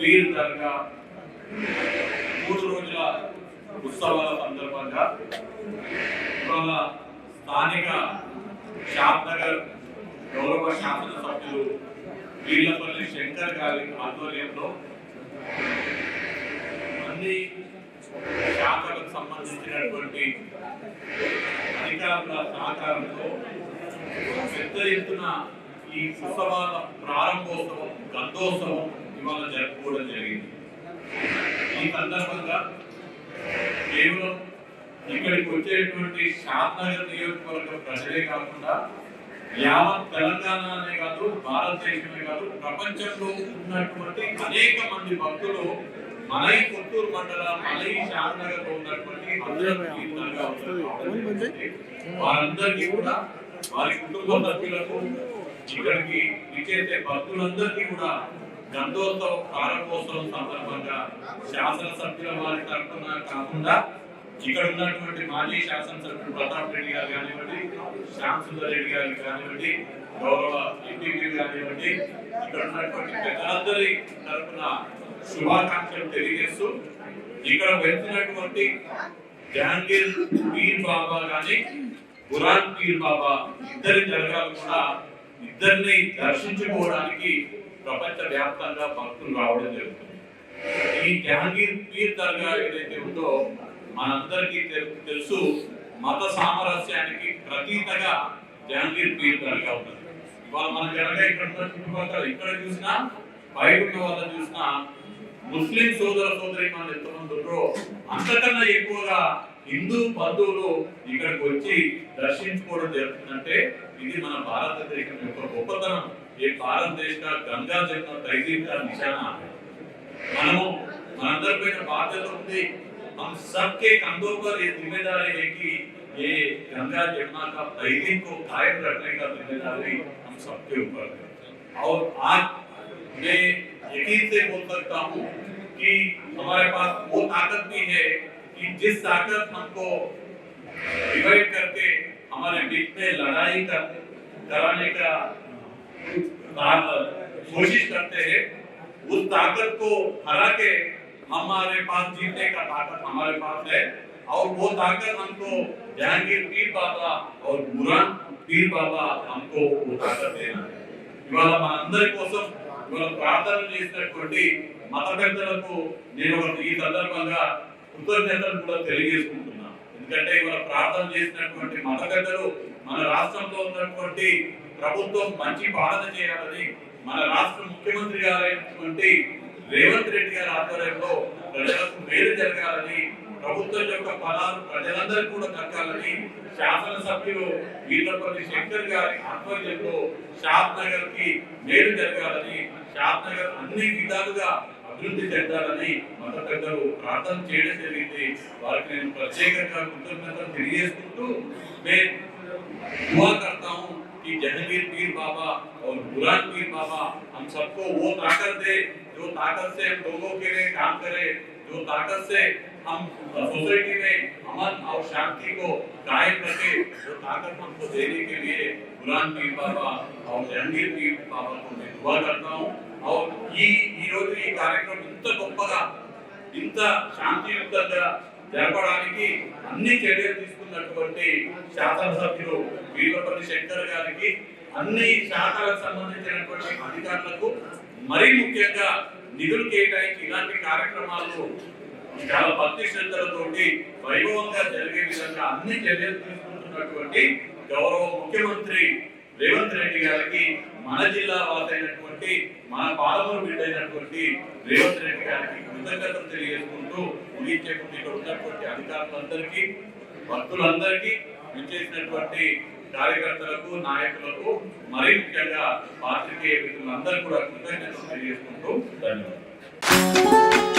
Peer దర్గా 3 రోజుల ఉత్సవాల సందర్భంగా ఇవాళ స్థానిక షాద్నగర్ గౌరవ శాసనసభ్యులు వీళ్లపల్లి శంకర్ గారి ఆధ్వర్యంలో అన్ని శాఖలకు సంబంధించినటువంటి అధికారుల సహకారంతో పెద్ద ఎత్తున ఈ ఉత్సవాల ప్రారంభోత్సవం గంధోత్సవం ఇవాళ జరుపుకోవడం జరిగింది. ఈ సందర్భంగా కేవలం ఇక్కడికి వచ్చేటువంటి షాద్నగర్ నియోజకవర్గ ప్రజలే కాకుండా యావత్ తెలంగాణనే కాదు, భారతదేశమే కాదు, ప్రపంచంలో ఉన్నటువంటి అనేక మంది భక్తులు మన ఈ కొత్తూరు మండల మన ఈ షాద్నగర్ లో ఉన్నటువంటి వారందరికీ కూడా వారి కుటుంబ సభ్యులకు ఇక్కడికి విచ్చేసే భక్తులందరికీ కూడా గంధోత్సవం ప్రారంభోత్సవం సందర్భంగా శాసనసభ్యుల వారి తరఫున కాకుండా ఇక్కడ ఉన్నటువంటి మాజీ శాసనసభ్యులు ప్రతాప్ రెడ్డి గారు కానివ్వండి, శ్యామ్ సుందర్ రెడ్డి గారు కానివ్వండి, గౌరవ ఎంపీ కానివ్వండి, ఇక్కడ ఉన్నటువంటి పెద్దలందరి తరఫున శుభాకాంక్షలు తెలియజేస్తూ ఇక్కడ వెళ్తున్నటువంటి జహాంగీర్ పీర్ బాబా గాని ఖురాన్ పీర్ బాబా ఇద్దరి దర్గాలు కూడా ఇద్దరిని దర్శించుకోవడానికి ప్రపంచ వ్యాప్తంగా భక్తులు రావడం జరుగుతుంది. ఈ జహాంగీర్ పీర్ దర్గా ఏదైతే ఉందో మనందరికీ తెలుసు, మత సామరస్యానికి ప్రతీకగా జహాంగీర్ పీర్ దర్గా ఉంటుంది. ఇవాళ మన దర్గా ఇక్కడ చుట్టుపక్కల ఇక్కడ చూసినా బయట ఉన్న వాళ్ళని చూసినా ముస్లిం సోదర సోదరి మనం ఎంతమంది ఉన్నారో అంతకన్నా ఎక్కువగా హిందూ బంధువులు ఇక్కడికి వచ్చి దర్శించుకోవడం జరుగుతుందంటే ఇది మన భారతదేశం యొక్క గొప్పతనం. ये भारत देश का गंगा जमुना तहजीब का निशाना है. మనము మనందరి పైన బాధ్యత ఉంది. हम सबके कंधों पर ये जिम्मेदारी है कि ये गंगा जमुना का तहजीब को कायम रखने का जिम्मेदारी हम सबके ऊपर है. और आज मैं यकीन से बोल सकता हूँ कि हमारे पास वो ताकत भी है कि जिस ताकत हमको डिवाइड करके हमारे बीच में लड़ाई कराने का कोशिश करते हैं, उस ताकत को हरा के हमारे पास जीतने का ताकत हमारे पास है. और वो ताकत हमको जहांगीर पीर बाबा और ఖురాన్ పీర్ బాబా हमको वो ताकत देना है. ఇవాళ మన అందరి కోసం ఇవాళ ప్రార్థన చేసినటువంటి మత పెద్దలకు నేను ఈ సందర్భంగా కృతజ్ఞతలు కూడా తెలియజేసుకుంటున్నాను. ఎందుకంటే ఇవాళ ప్రార్థన చేసినటువంటి మత పెద్దలు మన రాష్ట్రంలో ఉన్నటువంటి ప్రభుత్వం మంచి పాలన చేయాలని, మన రాష్ట్ర ముఖ్యమంత్రి గారైనటువంటి రేవంత్ రెడ్డి గారి ఆధ్వర్యంలో ప్రజలకు మేలు జరగాలని, ప్రభుత్వం యొక్క ఫలాలు ప్రజలందరికీ కూడా దక్కాలని, శాసనసభ్యులు వీళ్లపల్లి శంకర్ గారి ఆధ్వర్యంలో షాద్నగర్ కి మేలు జరగాలని, షాద్నగర్ అన్ని విధాలుగా అభివృద్ధి చెందాలని మత పెద్దలు ప్రార్థన చేయడం జరిగింది. వారికి నేను ప్రత్యేకంగా కృతజ్ఞతలు తెలియజేసుకుంటూ నేను दुआ करता हूँ कि जहांगीर पीर बाबा और ఖురాన్ पीर बाबा हम सबको वो ताकत दे जो ताकत से हम लोगों के लिए काम करे, जो ताकत से हम सोसाइटी में अमन और शांति को कायम रखे, जो ताकत हमको देने के लिए ఖురాన్ पीर बाबा और जहांगीर पीर बाबा को मैं दुआ करता हूँ. और ఈ రోజు ఈ కార్యక్రమం ఇంత గొప్పగా ఇంత శాంతియుతంగా జరపడానికి అన్ని చర్యలు తీసుకున్నటువంటి శాసనసభ్యులు వీళ్లపల్లి శంకర్ గారికి, అన్ని శాఖలకు సంబంధించినటువంటి అధికారులకు, మరీ ముఖ్యంగా నిధులు కేటాయించి ఇలాంటి కార్యక్రమాలు చాలా భక్తి శ్రద్ధలతోటి వైభవంగా జరిగే విధంగా అన్ని చర్యలు తీసుకుంటున్నటువంటి గౌరవ ముఖ్యమంత్రి రేవంత్ రెడ్డి గారికి, మన జిల్లా వాసైనటువంటి మన పాలమూరు బిడ్డైనటువంటి రేవంత్ రెడ్డి గారికి కృతజ్ఞతలు తెలియజేసుకుంటూ ముగించే ముందు ఇక్కడ ఉన్నటువంటి అధికారులందరికీ, భక్తులందరికీ, విచ్చేసినటువంటి కార్యకర్తలకు, నాయకులకు, మరీ ముఖ్యంగా పాత్రికేయ మిత్రులందరూ కూడా కృతజ్ఞతలు తెలియజేసుకుంటూ ధన్యవాదాలు.